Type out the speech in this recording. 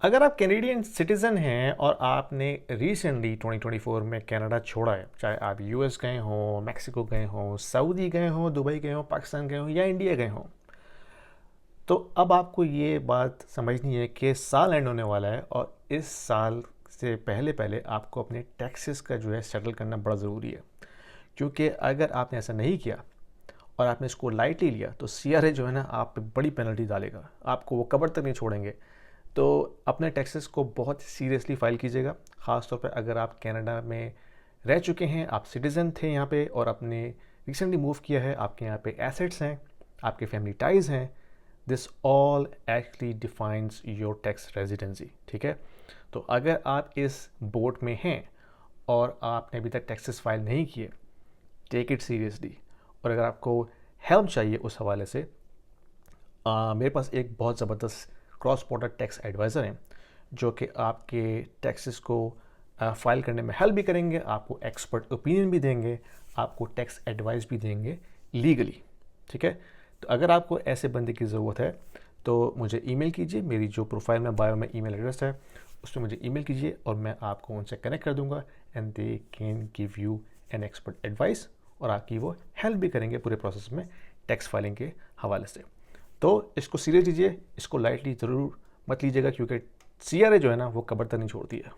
अगर आप Canadian citizen हैं और आपने रिसेंटली 2024 में कनाडा छोड़ा है, चाहे आप यूएस गए हों, मैक्सिको गए हों, सऊदी गए हों, दुबई गए हों, पाकिस्तान गए हों या इंडिया गए हों, तो अब आपको ये बात समझनी है कि साल एंड होने वाला है और इस साल से पहले पहले आपको अपने टैक्सेस का जो है सेटल करना बड़ा ज़रूरी है। क्योंकि अगर आपने ऐसा नहीं किया और आपने इसको लाइटली लिया तो सीआरए जो है ना आप पे बड़ी पेनल्टी डालेगा, आपको वो कबर तक नहीं छोड़ेंगे। तो अपने टैक्सेस को बहुत सीरियसली फाइल कीजिएगा, ख़ासतौर पर अगर आप कनाडा में रह चुके हैं, आप सिटीज़न थे यहाँ पे और आपने रिसेंटली मूव किया है, आपके यहाँ पे एसेट्स हैं, आपके फैमिली टाइज़ हैं। This all actually defines your tax residency. ठीक है, तो अगर आप इस बोट में हैं और आपने अभी तक टैक्सेस फाइल नहीं किए, टेक इट सीरियसली। और अगर आपको हेल्प चाहिए उस हवाले से, मेरे पास एक बहुत ज़बरदस्त क्रॉस बॉर्डर टैक्स एडवाइज़र हैं जो कि आपके टैक्सेस को फाइल करने में हेल्प भी करेंगे, आपको एक्सपर्ट ओपिनियन भी देंगे, आपको टैक्स एडवाइस भी देंगे लीगली। ठीक है, तो अगर आपको ऐसे बंदे की ज़रूरत है तो मुझे ईमेल कीजिए, मेरी जो प्रोफाइल में बायो में ईमेल एड्रेस है उसमें मुझे ईमेल कीजिए और मैं आपको उनसे कनेक्ट कर दूंगा and they can give you an expert advice और आपकी वो हेल्प भी करेंगे पूरे प्रोसेस में टैक्स फाइलिंग के हवाले से। तो इसको सीरियस लीजिए, इसको लाइटली ज़रूर मत लीजिएगा, क्योंकि सीआरए जो है ना वो कबर तक नहीं छोड़ती है।